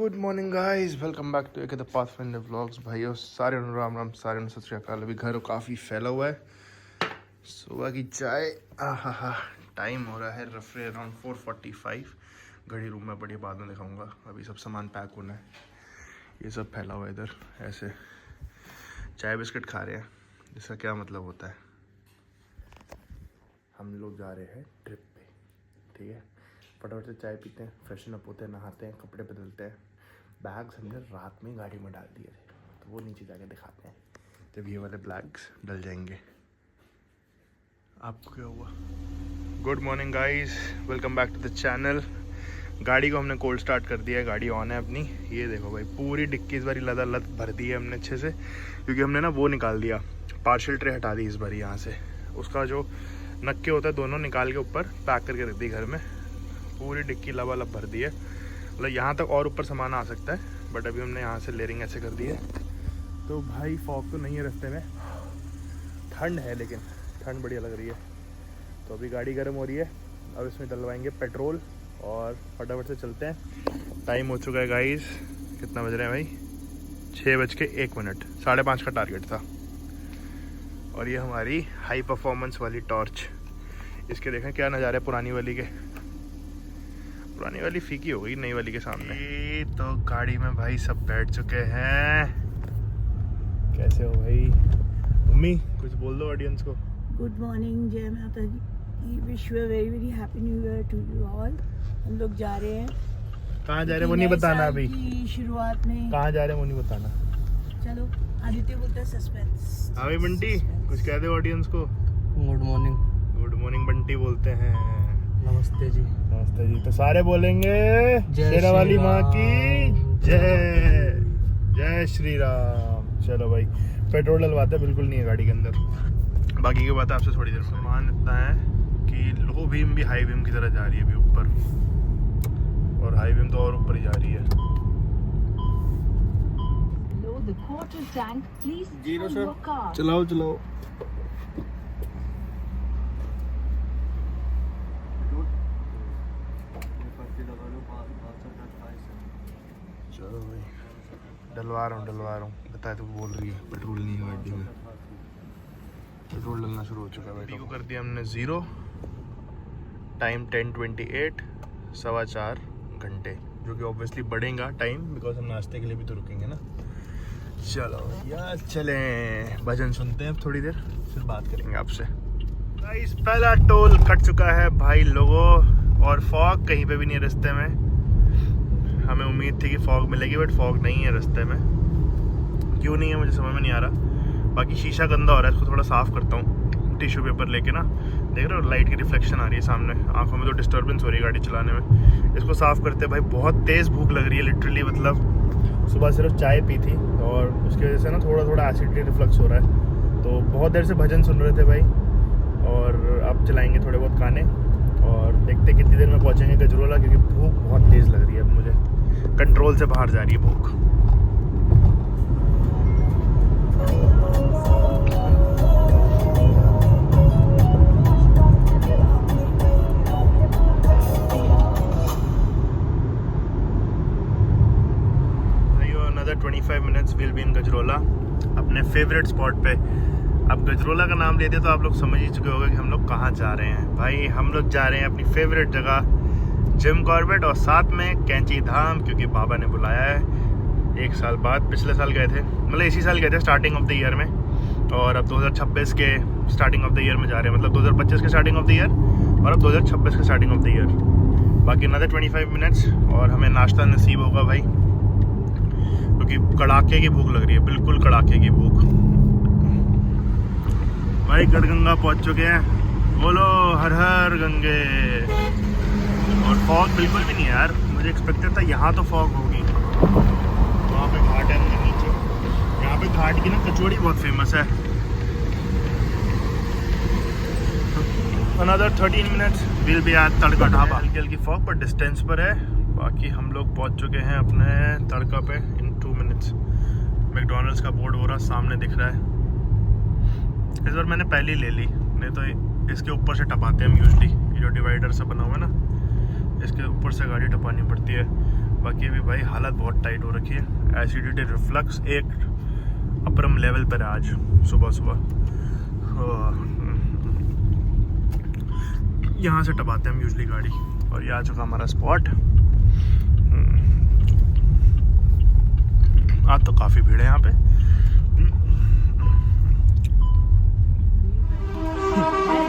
Good morning guys, welcome back to एक the Pathfinder vlogs. भाइयों सारे राम राम, सारे सत श्री अकाल। अभी घर काफ़ी फैला हुआ है। सुबह की चाय, आहा, टाइम हो रहा है रफली अराउंड 4:45। घड़ी रूम में पड़ी, बाद में दिखाऊंगा। अभी सब सामान पैक होना है। ये सब फैला हुआ है इधर, ऐसे चाय बिस्किट खा रहे हैं। इसका क्या मतलब होता है, हम लोग जा रहे हैं ट्रिप पे, ठीक है। फटाफट से चाय पीते हैं, फ्रेशन अप होते हैं, नहाते हैं, कपड़े बदलते हैं। बैग्स हमने रात में गाड़ी में डाल दिए थे, तो वो नीचे जाके दिखाते हैं जब ये वाले बैग्स डल जाएंगे। आपको क्या हुआ? Good morning guys, welcome back to the channel. गाड़ी को हमने कोल्ड स्टार्ट कर दिया है, गाड़ी ऑन है अपनी। ये देखो भाई, पूरी डिक्की इस बारी लदालद भर दी है हमने अच्छे से, क्योंकि हमने ना वो निकाल दिया, पार्शियल ट्रे हटा दी इस बारी यहाँ से। उसका जो नक्के होता है दोनों निकाल के ऊपर पैक करके रख दी घर में। पूरी डिक्की लबालब भर दी है, मतलब यहाँ तक और ऊपर सामान आ सकता है, बट अभी हमने यहाँ से लेयरिंग ऐसे कर दी है। तो भाई फॉग तो नहीं है रास्ते में, ठंड है लेकिन ठंड बढ़िया लग रही है। तो अभी गाड़ी गर्म हो रही है, अब इसमें डलवाएंगे पेट्रोल और फटाफट से चलते हैं। टाइम हो चुका है गाइस, कितना बज रहे हैं भाई? 6:01, 5:30 का टारगेट था। और ये हमारी हाई परफॉर्मेंस वाली टॉर्च, इसके देखें क्या नज़ारे हैं पुरानी वाली के। पुरानी वाली फीकी हो गई नई वाली के सामने। तो गाड़ी में भाई सब बैठ चुके हैं। कैसे हो भाई? मम्मी कुछ बोल दो ऑडियंस को। गुड मॉर्निंग, जय माता दी, wish you very very happy new year to you all. हम लोग जा रहे हैं। कहाँ जा रहे हैं वो नहीं बताना अभी। शुरुआत में कहाँ जा रहे हैं वो नहीं बताना। चलो, आदित्य बोलता है सस्पेंस। हाँ भाई बंटी, कुछ कह दे ऑडियंस को। Good morning. Good morning Bunty बोलते हैं। नमस्ते जी। नमस्ते जी। तो सारे बोलेंगे जय शेरा वाली श्री माँ की राम। जय। जय श्री राम। चलो भाई, पेट्रोल डलवाते बिल्कुल नहीं है गाड़ी के अंदर। बाकी की बात आपसे थोड़ी देर। सामान इतना है कि लो बीम भी हाई बीम की तरह जा रही है अभी ऊपर, और हाई बीम तो और ऊपर ही जा रही है। जीरो सर, चलाओ चलाओ। चलो भाई, डलवा रहा हूँ। बताए तो बोल रही है पेट्रोल नहीं है गाड़ी में। पेट्रोल डलना शुरू हो चुका है भाई। को कर दिया हमने 0। टाइम 10:28, 4.25 घंटे, जो कि ऑब्वियसली बढ़ेगा टाइम, बिकॉज हम नाश्ते के लिए भी तो रुकेंगे ना। चलो यार चलें, भजन सुनते हैं अब थोड़ी देर, फिर बात करेंगे आपसे। गाइस पहला टोल कट चुका है भाई लोगों, और फॉग कहीं पे भी नहीं है रास्ते में। हमें उम्मीद थी कि फॉग मिलेगी, बट फॉग नहीं है रास्ते में। क्यों नहीं है मुझे समझ में नहीं आ रहा। बाकी शीशा गंदा हो रहा है, इसको थोड़ा साफ़ करता हूँ टिश्यू पेपर लेके ना। देख रहे हो लाइट की रिफ्लेक्शन आ रही है सामने, आंखों में तो डिस्टर्बेंस हो रही है गाड़ी चलाने में। इसको साफ़ करते भाई, बहुत तेज़ भूख लग रही है लिटरली। मतलब सुबह सिर्फ चाय पी थी और उसकी वजह से ना थोड़ा थोड़ा एसिडिटी रिफ्लक्स हो रहा है। तो बहुत देर से भजन सुन रहे थे भाई, और अब चलाएंगे थोड़े बहुत गाने और देखते कितनी देर में पहुँचेंगे गजरोला, क्योंकि भूख बहुत तेज़ लग रही है अब मुझे, कंट्रोल से बाहर जा रही है भूख। Another 25 minutes we'll be in Gajrola, अपने फेवरेट स्पॉट पे। अब गजरोला का नाम लेते तो आप लोग समझ ही चुके होंगे कि हम लोग कहाँ जा रहे हैं। भाई हम लोग जा रहे हैं अपनी फेवरेट जगह जिम कॉर्बेट, और साथ में कैंची धाम, क्योंकि बाबा ने बुलाया है। 1 साल बाद, पिछले साल गए थे, मतलब इसी साल गए थे स्टार्टिंग ऑफ द ईयर में, और अब 2026 के स्टार्टिंग ऑफ द ईयर में जा रहे हैं। मतलब 2025 के स्टार्टिंग ऑफ द ईयर और अब 2026 के स्टार्टिंग ऑफ द ईयर। बाकी another 25 मिनट्स और हमें नाश्ता नसीब होगा भाई, क्योंकि कड़ाके की भूख लग रही है, बिल्कुल कड़ाके की भूख। भाई गढ़गंगा पहुंच चुके हैं, बोलो हर हर गंगे। और फॉग बिल्कुल भी नहीं है यार, मुझे एक्सपेक्टेड था यहाँ तो फॉग होगी। वहाँ पे घाट है नीचे, यहाँ पे घाट की ना कचौड़ी बहुत फेमस है। Another 13 minutes we'll be at तड़का ढाबा। हल्की हल्की फॉग पर डिस्टेंस पर है। बाकी हम लोग पहुँच चुके हैं अपने तड़का पे इन 2 मिनट्स। मैकडोनल्ड्स का बोर्ड हो रहा सामने दिख रहा है। इस बार मैंने पहले ही ले ली, नहीं तो इसके ऊपर से टपाते हैं हम यूजली। ये जो डिवाइडर सा बना हुआ है ना, इसके ऊपर से गाड़ी टपानी पड़ती है। बाकी अभी भाई हालत बहुत टाइट हो रखी है। एसिडिटी रिफ्लक्स एक अपरम लेवल पर है आज सुबह सुबह। यहाँ से टपाते हैं हम यूजली गाड़ी, और ये आ चुका हमारा स्पॉट। आज तो काफ़ी भीड़ है यहाँ पे।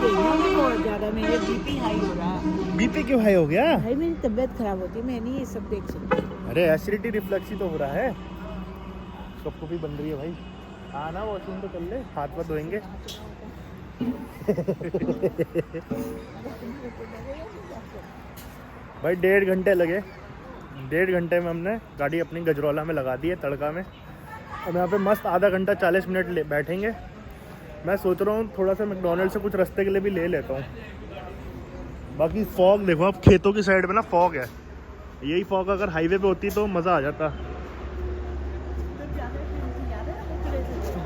बहुत ज्यादा मेरे बीपी हाई हो रहा है। बीपी क्यों हाई हो गया? भाई मेरी तबीयत खराब होती है, मैं नहीं ये सब देख सकती। अरे एसिडिटी रिफ्लक्स ही तो हो रहा है, सबको भी बन रही है भाई। हाँ ना, वॉशरूम तो कर ले, हाथ पाथ धोएंगे। भाई 1.5 घंटे लगे, 1.5 घंटे में हमने गाड़ी अपनी गजरौला में लगा दी है तड़का में। अब यहाँ पे मस्त आधा घंटा 40 मिनट बैठेंगे। मैं सोच रहा हूँ थोड़ा सा मैकडॉनल्ड से कुछ रास्ते के लिए भी ले लेता हूँ। बाकी फॉग देखो, अब खेतों की साइड में ना फॉग है। यही फॉग अगर हाईवे पे होती तो मज़ा आ जाता।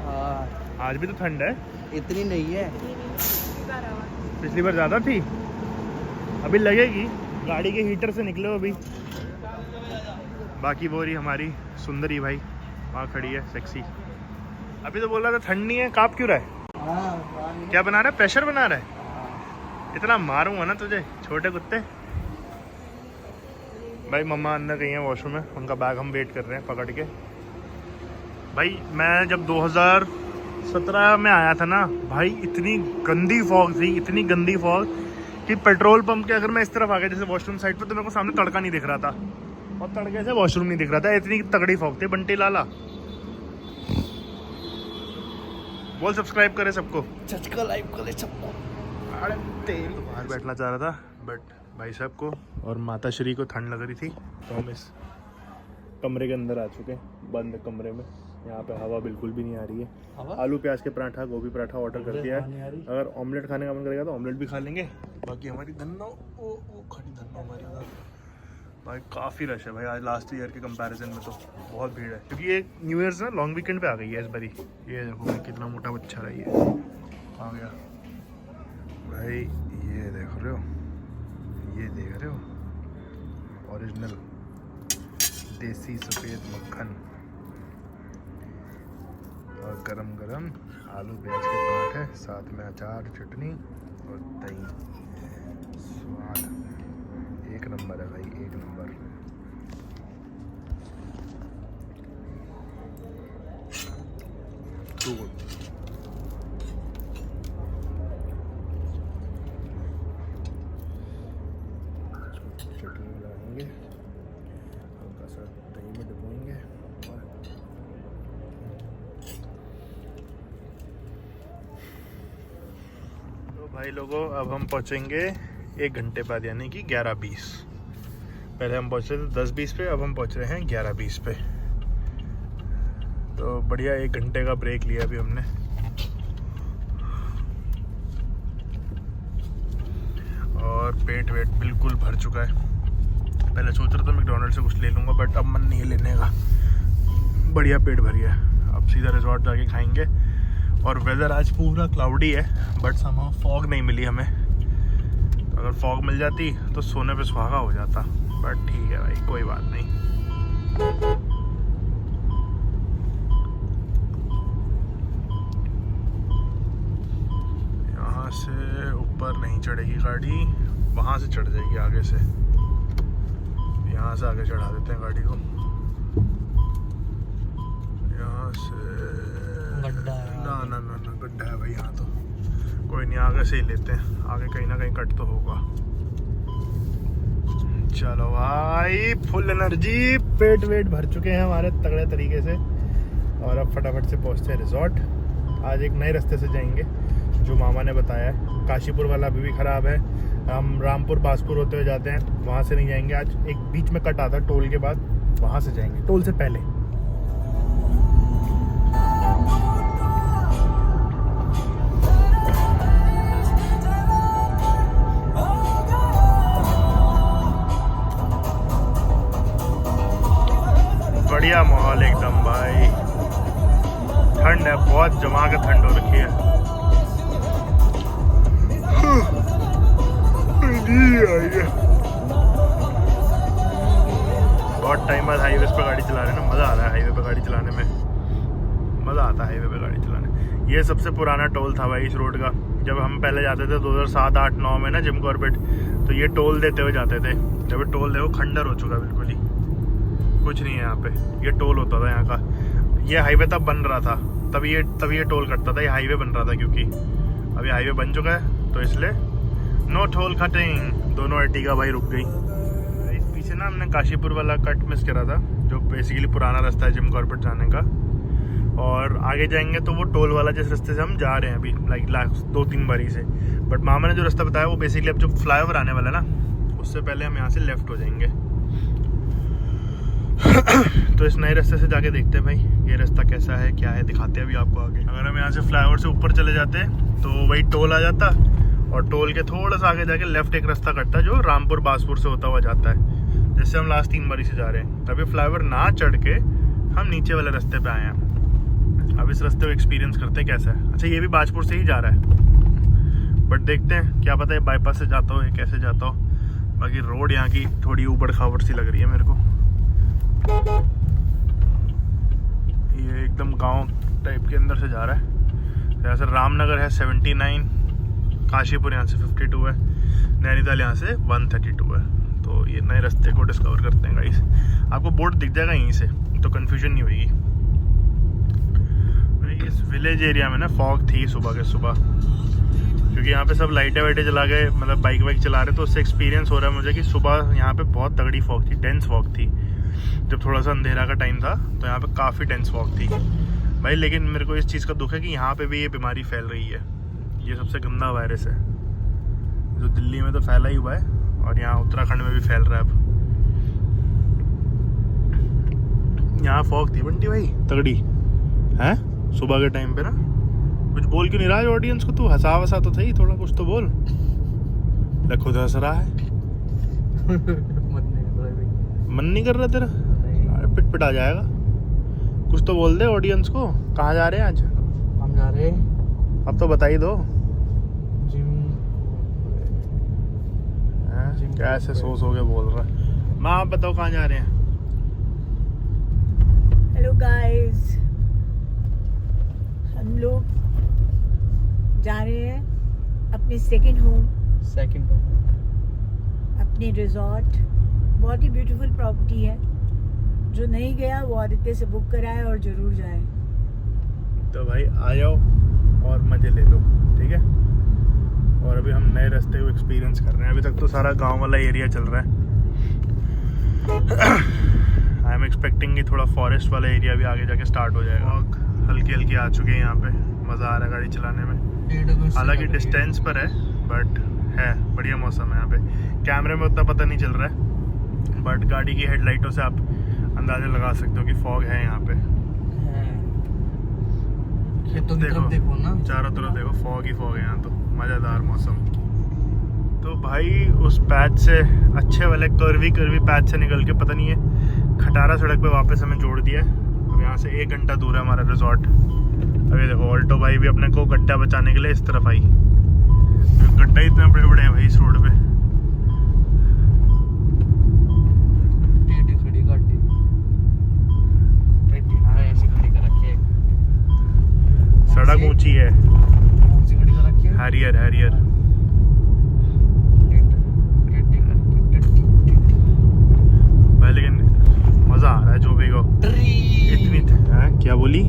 हाँ, आज भी तो ठंड है, इतनी नहीं है। पिछली बार ज़्यादा थी। अभी लगेगी, गाड़ी के हीटर से निकले हो अभी। बाकी वो रही हमारी सुंदरी भाई, वहाँ खड़ी है सेक्सी। अभी तो बोल रहा था ठंड नहीं है, काँप क्यों रहा है? क्या बना रहा है? प्रेशर बना रहा है? इतना मारूंगा ना तुझे छोटे कुत्ते। भाई मम्मा अंदर गई हैं वॉशरूम में, उनका बैग हम वेट कर रहे हैं पकड़ के। भाई मैं जब 2017 में आया था ना भाई, इतनी गंदी फॉग थी, इतनी गंदी फॉग कि पेट्रोल पंप के अगर मैं इस तरफ आ गया जैसे वॉशरूम साइड पे, तो मेरे को सामने तड़का नहीं दिख रहा था और तड़के से वॉशरूम नहीं दिख रहा था। इतनी तगड़ी फॉग थी। बंटी लाला बोल सब्सक्राइब करे सबको, चचका लाइव कर ले सबको। अरे तेल बाहर बैठना चाह रहा था, बट भाई साहब को और माता श्री को ठंड लग रही थी, तो हम इस कमरे के अंदर आ चुके हैं, बंद कमरे में। यहाँ पे हवा बिल्कुल भी नहीं आ रही है। आलू प्याज के पराठा, गोभी पराठा ऑर्डर कर दिया है। अगर ऑमलेट खाने का मन करेगा तो ऑमलेट भी खा लेंगे। बाकी हमारी धन्नो वो खड़ी धन्नो हमारी उधर भाई काफ़ी रश है भाई। आज लास्ट ईयर के कंपैरिजन में तो बहुत भीड़ है, क्योंकि ये न्यू ईयर्स ना लॉन्ग वीकेंड पे आ गई है इस बारी। ये देखो भाई कितना मोटा बच्चा रहा है, ये आ गया भाई। ये देख रहे हो, ये देख रहे हो, ओरिजिनल देसी सफ़ेद मक्खन और गरम गरम आलू प्याज के पराठे, साथ में अचार, चटनी और दही। स्वाद एक नंबर है भाई, एक नंबर। To good. चटनी लगाएंगे, हल्का सा दही में डुबोएंगे और तो भाई लोगों अब हम पहुंचेंगे 1 घंटे बाद, यानी कि 11:20। पहले हम पहुंचे थे 10:20 पे, अब हम पहुंच रहे हैं 11:20 पे। तो बढ़िया 1 घंटे का ब्रेक लिया अभी हमने। और पेट वेट बिल्कुल भर चुका है। पहले सोच रहा था मैकडॉनल्ड से कुछ ले लूँगा, बट अब मन नहीं है लेने का। बढ़िया पेट भर गया। अब सीधा रिजॉर्ट जाके खाएंगे। और वेदर आज पूरा क्लाउडी है, बट समहाउ फॉग नहीं मिली हमें। अगर फॉग मिल जाती तो सोने पे सुहागा हो जाता, बट ठीक है भाई, कोई बात नहीं। यहाँ से ऊपर नहीं चढ़ेगी गाड़ी, वहाँ से चढ़ जाएगी आगे से। यहाँ से आगे चढ़ा देते हैं गाड़ी को। यहाँ से गड्ढा है। ना गड्ढा है भाई यहाँ तो। कोई नहीं, आगे से ही लेते हैं, आगे कहीं ना कहीं कट तो होगा। चलो भाई, फुल एनर्जी, पेट वेट भर चुके हैं हमारे तगड़े तरीके से। और अब फटाफट से पहुँचते हैं रिजॉर्ट। आज एक नए रास्ते से जाएंगे जो मामा ने बताया है। काशीपुर वाला अभी भी ख़राब है। हम रामपुर बासपुर होते हुए जाते हैं, वहाँ से नहीं जाएंगे। आज एक बीच में कट आता है टोल के बाद, वहाँ से जाएंगे, टोल से पहले। बढ़िया माहौल एकदम भाई। ठंड है बहुत, जमा के ठंड हो रखी है। बहुत टाइम बाद हाईवे पे गाड़ी चला रहे हैं ना, मज़ा आ रहा है हाईवे पे गाड़ी चलाने में, मज़ा आता है हाईवे पे गाड़ी चलाने। ये सबसे पुराना टोल था भाई इस रोड का। जब हम पहले जाते थे 2007, 8, 9 में ना जिम कॉर्बेट, तो ये टोल देते हुए जाते थे। जब ये टोल देखो खंडर हो चुका बिल्कुल ही, कुछ नहीं है यहाँ पे। ये टोल होता था यहाँ का, ये हाईवे तब बन रहा था, तब ये टोल कटता था, ये हाईवे बन रहा था। क्योंकि अभी हाईवे बन चुका है तो इसलिए नो टोल कटिंग। दोनों अर्टिगा भाई रुक गई। इस पीछे ना हमने काशीपुर वाला कट मिस करा था, जो बेसिकली पुराना रास्ता है जिम कॉर्बेट जाने का। और आगे जाएंगे तो वो टोल वाला जिस रास्ते से हम जा रहे हैं अभी, लाइक 2-3 बारी से। बट मामा ने जो रास्ता बताया वो बेसिकली अब जो फ्लाईओवर आने वाला है ना, उससे पहले हम यहाँ से लेफ्ट हो जाएंगे। तो इस नए रास्ते से जाके देखते हैं भाई ये रास्ता कैसा है, क्या है, दिखाते हैं अभी आपको आगे। अगर हम यहाँ से फ्लाईओवर से ऊपर चले जाते तो वही टोल आ जाता, और टोल के थोड़ा सा आगे जाके लेफ्ट एक रास्ता कटता है जो रामपुर बासपुर से होता हुआ जाता है, जिससे हम लास्ट 3 बारी से जा रहे हैं। तभी फ्लाईओवर ना चढ़ के हम नीचे वाले रास्ते पे आए हैं। अब इस रास्ते को एक्सपीरियंस करते हैं कैसा है। अच्छा, ये भी बाजपुर से ही जा रहा है, बट देखते हैं, क्या पता है बाईपास से जाता हो या कैसे जाता हो। बाकी रोड यहाँ की थोड़ी ऊबड़ खाबड़ सी लग रही है मेरे को। ये एकदम गांव टाइप के अंदर से जा रहा है। जैसे रामनगर है 79, काशीपुर यहाँ से 52 है, नैनीताल यहाँ से 132 है। तो ये नए रास्ते को डिस्कवर करते हैं गाइस। आपको बोर्ड दिख जाएगा यहीं से, तो कन्फ्यूजन नहीं होगी। इस विलेज एरिया में ना फॉग थी सुबह के सुबह, क्योंकि यहाँ पे सब लाइटें वाइटें जला गए, मतलब बाइक वाइक चला रहे, तो उससे एक्सपीरियंस हो रहा है मुझे कि सुबह यहाँ पे बहुत तगड़ी फॉग थी, डेंस फॉग थी। जब थोड़ा सा अंधेरा का टाइम था तो यहाँ पे काफ़ी डेंस फॉग थी भाई। लेकिन मेरे को इस चीज़ का दुख है कि यहाँ पे भी ये बीमारी फैल रही है। ये सबसे गंदा वायरस है जो दिल्ली में तो फैला ही हुआ है, और यहाँ उत्तराखंड में भी फैल रहा है अब। यहाँ फॉग थी बंटी भाई तगड़ी है सुबह के टाइम पे ना। कुछ बोल क्यों नहीं रहा है ऑडियंस को? तू हंसा वसा तो सही, थोड़ा कुछ तो बोल। खुद हंस रहा है। मन नहीं कर रहा तेरा? अरे पिट पिट आ जाएगा। कुछ तो बोल दे ऑडियंस को। कहाँ जा रहे हैं आज? हम जा रहे हैं, अब तो बता ही दो। जिम कैसे सो के बोल रहा है। माँ आप बताओ कहाँ जा रहे हैं? हेलो गाइस, हम लोग जा रहे हैं अपने सेकंड होम, अपने रिजॉर्ट। बहुत ही ब्यूटीफुल प्रॉपर्टी है। जो नहीं गया वो आदित्य से बुक कराए और जरूर जाए। तो भाई आ जाओ और मजे ले लो, ठीक है। और अभी हम नए रास्ते को एक्सपीरियंस कर रहे हैं। अभी तक तो सारा गांव वाला एरिया चल रहा है। आई एम एक्सपेक्टिंग कि थोड़ा फॉरेस्ट वाला एरिया भी आगे जाके स्टार्ट हो जाएगा। हल्की हल्की आ चुके हैं यहाँ पे, मज़ा आ रहा है गाड़ी चलाने में। हालांकि डिस्टेंस पर है बट है बढ़िया मौसम है यहाँ पे। कैमरे में उतना पता नहीं चल रहा है, बट गाड़ी की हेडलाइटों से आप अंदाजा लगा सकते हो कि फॉग है यहाँ पे। खेतों की तरफ देखो ना, चारों तरफ देखो फॉग ही फॉग है यहाँ, तो मज़ेदार मौसम। तो भाई उस पैच से, अच्छे वाले कर्वी पैच से निकल के पता नहीं है खटारा सड़क पे वापस हमें जोड़ दिया है। अब यहाँ से 1 घंटा दूर है हमारा रिजॉर्ट। अभी देखो ऑल्टो भाई भी अपने को गड्ढा बचाने के लिए इस तरफ आई। गड्ढा इतने बड़े बड़े हैं भाई इस रोड पे। सड़क ऊंची है, हैरियर भाई, लेकिन मजा आ रहा है जो भी को। इतनी क्या बोली?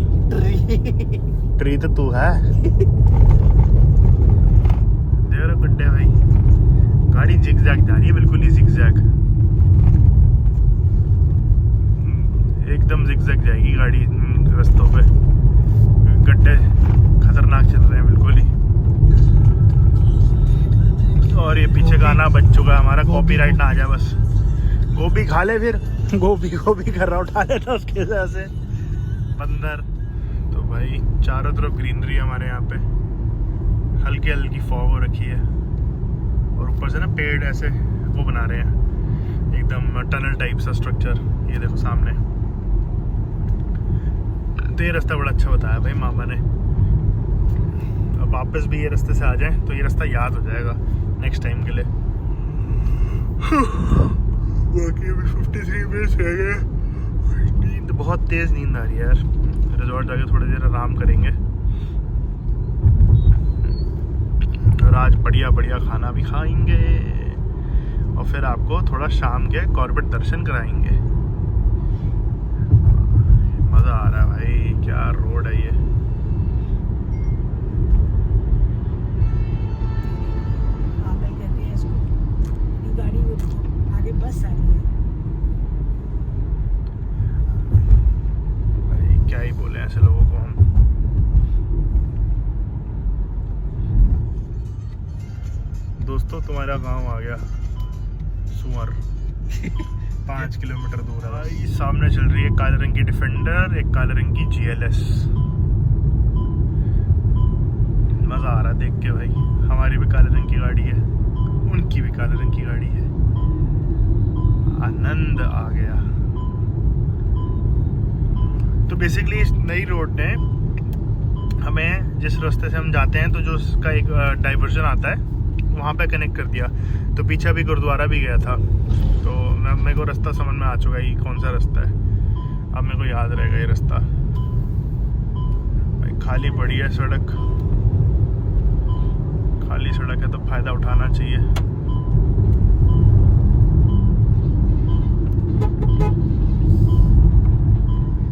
ट्री तो तू है। देख रहे गड्ढे भाई, गाड़ी जिगजैग जा रही है, बिल्कुल ही जिगजैग, एकदम जिगजैग जाएगी गाड़ी रास्तों पे। गड्ढे खतरनाक चल रहे हैं बिल्कुल ही। और ये पीछे गाना बज चुका है हमारा, कॉपीराइट ना आ जाए बस। गोभी खा ले फिर, गोभी कर रहा, उठा लेता उसके से बंदर। तो भाई चारों तरफ ग्रीनरी हमारे यहाँ पे, हल्की हल्की फॉग हो रखी है, और ऊपर से ना पेड़ ऐसे वो बना रहे हैं एकदम टनल टाइप सा स्ट्रक्चर। ये देखो सामने। तो ये रास्ता बड़ा अच्छा बताया भाई मामा ने। अब वापस भी ये रास्ते से आ जाए तो ये रास्ता याद हो जाएगा नेक्स्ट टाइम के लिए। बाकी अभी 53 मिनट्स रह गए। नींद बहुत तेज नींद आ रही है यार। रिजॉर्ट जाके थोड़ी देर आराम करेंगे और आज बढ़िया बढ़िया खाना भी खाएंगे और फिर आपको थोड़ा शाम के कॉर्बेट दर्शन कराएंगे। मज़ा आ रहा है भाई, क्या रोड है ये। आप कहते हैं इसको, ये गाड़ी वो आगे बस आ रही है। भाई क्या ही बोले ऐसे लोगों को हम। दोस्तों तुम्हारा गांव आ गया सुअर 5 किलोमीटर दूर है भाई। सामने चल रही है काले रंग की डिफेंडर, एक काले रंग की GLS। मजा आ रहा है देख के भाई। हमारी भी काले रंग की गाड़ी है, उनकी भी काले रंग की गाड़ी है। आनंद आ गया। तो बेसिकली इस नई रोड ने हमें जिस रास्ते से हम जाते हैं तो जो उसका एक डाइवर्जन आता है वहाँ पे कनेक्ट कर दिया। तो पीछे भी गुरुद्वारा भी गया था, तो मेरे को रास्ता समझ में आ चुका है कौन सा रास्ता है। अब मेरे को याद रहेगा ये रास्ता। भाई खाली पड़ी है सड़क, खाली सड़क है तो फायदा उठाना चाहिए।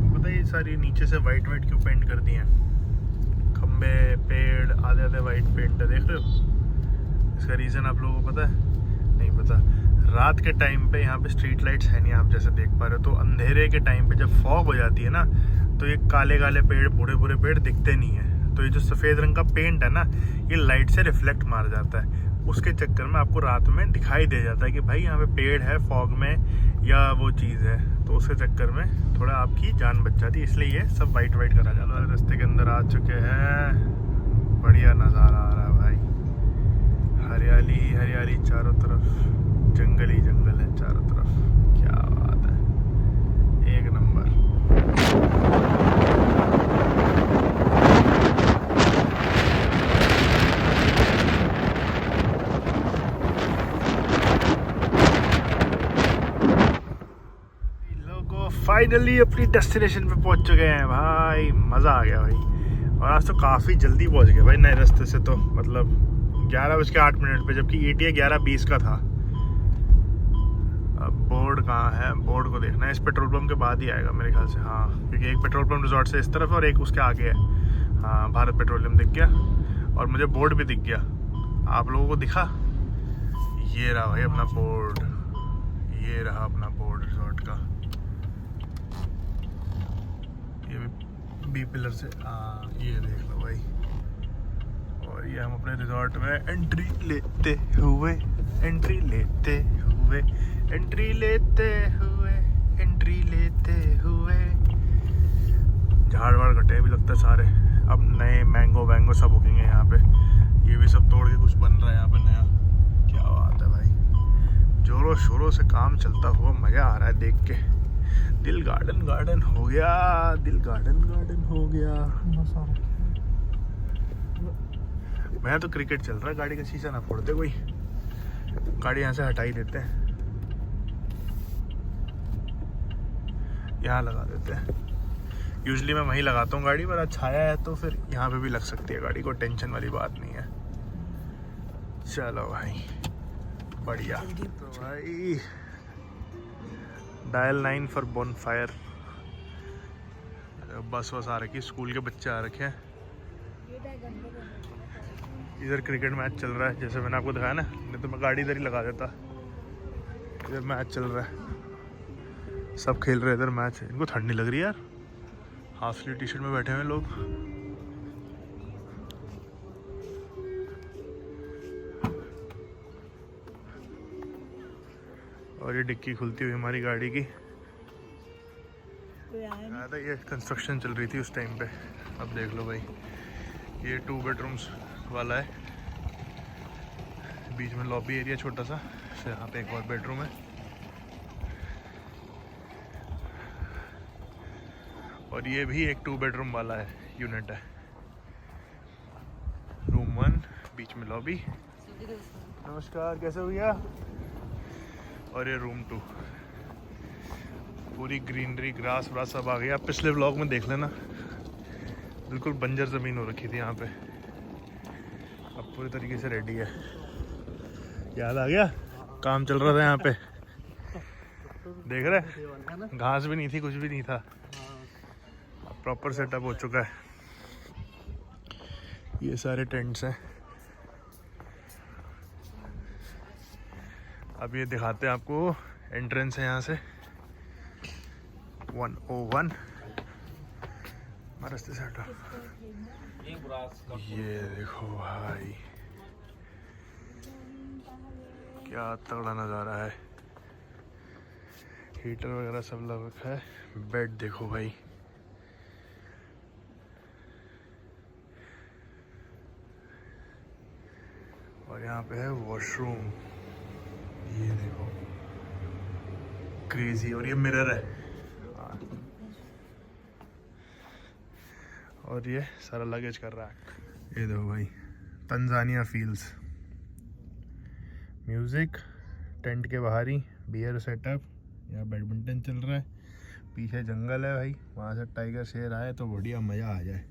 पता है ये सारी नीचे से वाइट क्यों पेंट कर दिए हैं? खंबे पेड़ आधे आधे वाइट पेंट है, देख रहे हो? इसका रीज़न आप लोगों को पता है? नहीं पता। रात के टाइम पे यहाँ पे स्ट्रीट लाइट्स है नहीं, आप जैसे देख पा रहे हो। तो अंधेरे के टाइम पे जब फॉग हो जाती है ना, तो ये काले काले पेड़ बूढ़े बूढ़े पेड़ दिखते नहीं है। तो ये जो सफ़ेद रंग का पेंट है ना, ये लाइट से रिफ्लेक्ट मार जाता है। उसके चक्कर में आपको रात में दिखाई दे जाता है कि भाई यहाँ पे पेड़ है फॉग में या वो चीज़ है। तो उसके चक्कर में थोड़ा आपकी जान बच जाती है, इसलिए ये सब वाइट करा जाता है। रास्ते के अंदर आ चुके हैं, बढ़िया नज़ारा आ रहा है भाई। हरियाली ही हरियाली चारों तरफ, जंगल ही जंगल है चारों तरफ। क्या बात है, एक नंबर। लोगों फाइनली अपनी डेस्टिनेशन पे पहुंच चुके हैं भाई। मज़ा आ गया भाई। और आज तो काफ़ी जल्दी पहुंच गए भाई नए रास्ते से। तो मतलब 11:08 पे, जबकि ETA 11:20 का था। अब बोर्ड कहाँ है? बोर्ड को देखना है, इस पेट्रोल पंप के बाद ही आएगा मेरे ख्याल से। हाँ, क्योंकि एक पेट्रोल पंप रिजॉर्ट से इस तरफ है और एक उसके आगे है। हाँ, भारत पेट्रोलियम दिख गया और मुझे बोर्ड भी दिख गया। आप लोगों को दिखा? ये रहा भाई अपना बोर्ड, ये रहा अपना बोर्ड रिजॉर्ट का। ये भी बी पिलर से, हाँ ये देख लो भाई। और ये हम अपने रिजॉर्ट में एंट्री लेते हुए एंट्री लेते हुए झाड़ वाड़ कटे भी लगता है सारे। अब नए मैंगो सब उगेंगे यहाँ पे। ये भी सब तोड़ के कुछ बन रहा है यहाँ पे नया। क्या बात है भाई, जोरों शोरों से काम चलता हुआ मज़ा आ रहा है देख के। दिल गार्डन हो गया, दिल गार्डन हो गया। मैं तो क्रिकेट चल रहा है, गाड़ी का शीशा ना फोड़ते कोई। गाड़ी यहाँ से हटा ही देते हैं, यहाँ लगा देते हैं। यूजली मैं वहीं लगाता हूँ गाड़ी, पर आज छाया है तो फिर यहाँ पे भी लग सकती है गाड़ी, को टेंशन वाली बात नहीं है। चलो भाई बढ़िया। तो भाई डायल 9 फॉर बोनफायर। बस आ रखी, स्कूल के बच्चे आ रखे हैं। इधर क्रिकेट मैच चल रहा है, जैसे मैंने आपको दिखाया ना, नहीं तो मैं गाड़ी इधर ही लगा देता। इधर मैच चल रहा है, सब खेल रहे हैं इधर मैच। इनको ठंड नहीं लग रही यार, हाफ स्लीव टी शर्ट में बैठे हुए लोग। और ये डिक्की खुलती हुई हमारी गाड़ी की। आया था, ये कंस्ट्रक्शन चल रही थी उस टाइम पे। अब देख लो भाई, ये 2 बेडरूम्स वाला है। बीच में लॉबी एरिया छोटा सा, फिर यहाँ पे एक और बेडरूम है। और ये भी एक 2 बेडरूम वाला है, यूनिट है। रूम 1, बीच में लॉबी। नमस्कार, कैसे हो भैया? और ये रूम 2। पूरी ग्रीनरी, ग्रास व्रास सब आ गई। आप पिछले व्लॉग में देख लेना, बिल्कुल बंजर ज़मीन हो रखी थी यहाँ पे, अब पूरी तरीके से रेडी है। याद आ गया काम चल रहा था यहाँ पे, देख रहे घास भी नहीं थी, कुछ भी नहीं था, अब प्रॉपर सेटअप हो चुका है। ये सारे टेंट्स हैं। अब ये दिखाते हैं आपको, एंट्रेंस है यहाँ से 101 रास्ते से हटा। ये देखो भाई क्या तगड़ा नज़ारा है, हीटर वगैरह सब लग रखा है। बेड देखो भाई, और यहाँ पे है वॉशरूम, ये देखो क्रेजी। और ये मिरर है, और ये सारा लगेज कर रहा है। ये देखो भाई, तंजानिया फील्स, म्यूज़िक, टेंट के बाहर ही बियर सेटअप, यहाँ बैडमिंटन चल रहा है, पीछे जंगल है भाई, वहाँ से टाइगर शेर आए तो बढ़िया मज़ा आ जाए।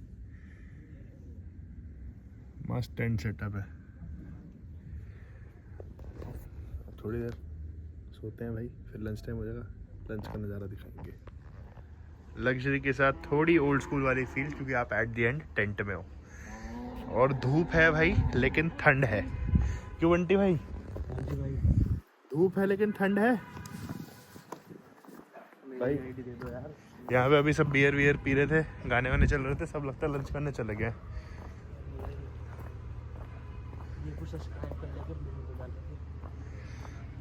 मस्त टेंट सेटअप है। थोड़ी देर सोते हैं भाई, फिर लंच टाइम हो जाएगा, लंच का नज़ारा दिखाएंगे। लग्जरी के साथ थोड़ी ओल्ड स्कूल वाली फील, क्योंकि आप एट द एंड टेंट में हो, और धूप है भाई लेकिन ठंड है। क्यों बंटी भाई? धूप है लेकिन ठंड है भाई। यहाँ पे अभी सब बियर वियर पी रहे थे, गाने वाने चल रहे थे, सब लगता है लंच करने चले गए।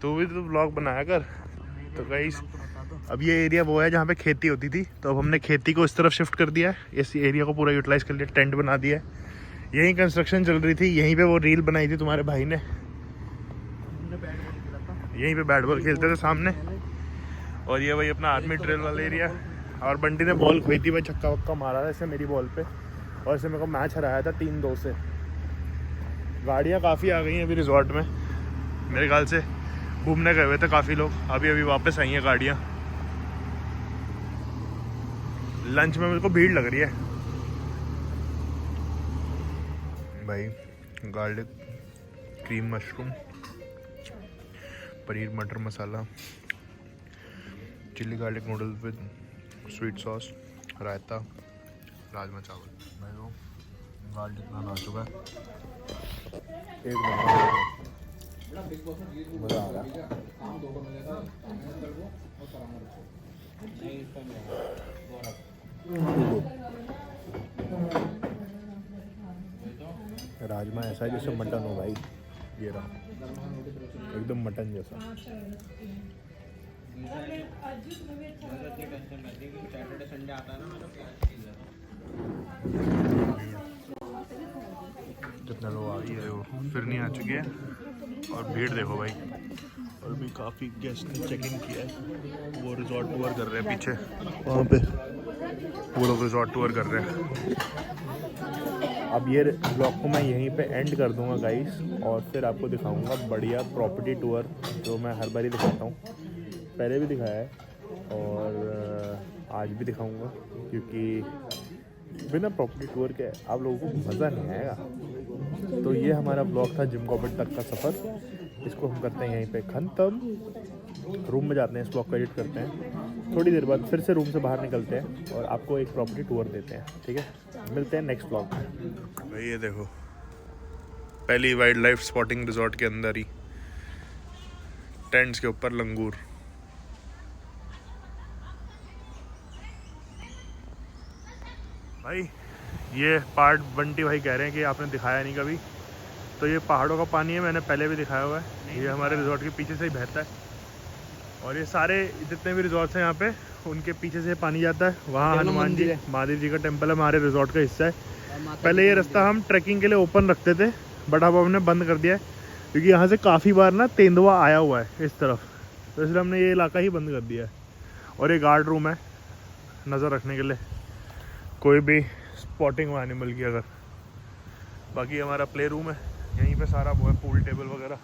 तू भी तो व्लॉग बनाया कर। तो गाइस अब ये एरिया वो है जहाँ पे खेती होती थी, तो अब हमने खेती को इस तरफ शिफ्ट कर दिया है, इस एरिया को पूरा यूटिलाइज कर लिया, टेंट बना दिया है। यहीं कंस्ट्रक्शन चल रही थी, यहीं पे वो रील बनाई थी तुम्हारे भाई ने, यहीं पे बैट बॉल खेलते थे सामने। और ये भाई अपना आर्मी ड्रिल वाला एरिया, और बंटी ने बॉल खोई थी भाई, छक्का वक्का मारा था इससे मेरी बॉल पे, और इससे मेरे को मैच हराया था 3-2 से। गाड़ियाँ काफ़ी आ गई हैं अभी रिजॉर्ट में, मेरे ख्याल से घूमने गए हुए थे काफ़ी लोग, अभी अभी वापस आई हैं गाड़ियाँ। लंच में मेरे को भीड़ लग रही है भाई। Garlic cream mushroom, paneer matar masala, chilli garlic noodles with sweet sauce, raita, rajma chawal. भाई वो गार्लिक नान आ चुका है, एक नंबर मज़ा आ रहा है। राजमा ऐसा है जैसे मटन हो भाई, ये रहा एकदम मटन जैसा। जितने लोग आ रही है वो फिर नहीं आ चुके हैं, और भीड़ देखो भाई, और भी काफ़ी गेस्ट ने चेक इन किया है, वो रिजॉर्ट टूर कर रहे हैं पीछे, वहाँ पे वो लोग रिजॉर्ट टूर कर रहे हैं। अब ये ब्लॉग को मैं यहीं पे एंड कर दूंगा गाइस, और फिर आपको दिखाऊंगा बढ़िया प्रॉपर्टी टूर, जो मैं हर बार ही दिखाता हूँ, पहले भी दिखाया है और आज भी दिखाऊंगा, क्योंकि बिना प्रॉपर्टी टूर के आप लोगों को मज़ा नहीं आएगा। तो ये हमारा ब्लॉग था जिम कॉर्बेट तक का सफ़र, इसको हम करते हैं यहीं पे खत्म। रूम में जाते हैं, इस ब्लॉग को एडिट करते हैं, थोड़ी देर बाद फिर से रूम से बाहर निकलते हैं और आपको एक प्रॉपर्टी टूर देते हैं, ठीक है? मिलते हैं नेक्स्ट ब्लॉग में भाई। ये देखो पहली वाइल्ड लाइफ स्पॉटिंग रिजॉर्ट के अंदर ही, टेंट्स के ऊपर लंगूर। भाई ये पार्ट बंटी भाई कह रहे हैं कि आपने दिखाया नहीं कभी, तो ये पहाड़ों का पानी है, मैंने पहले भी दिखाया हुआ है, ये हमारे रिजॉर्ट के पीछे से ही बहता है, और ये सारे जितने भी रिजॉर्ट्स हैं यहाँ पे उनके पीछे से पानी जाता है। वहाँ हनुमान जी महादेव जी का टेम्पल है, हमारे रिजॉर्ट का हिस्सा है। पहले ये रास्ता हम ट्रैकिंग के लिए ओपन रखते थे, बट अब हमने बंद कर दिया है, क्योंकि यहाँ से काफ़ी बार ना तेंदुआ आया हुआ है इस तरफ, तो इसलिए हमने ये इलाका ही बंद कर दिया है। और ये गार्ड रूम है नज़र रखने के लिए, कोई भी स्पॉटिंग हो एनिमल की अगर। बाकी हमारा प्ले रूम है, यहीं पे सारा वो है, पूल टेबल वगैरह।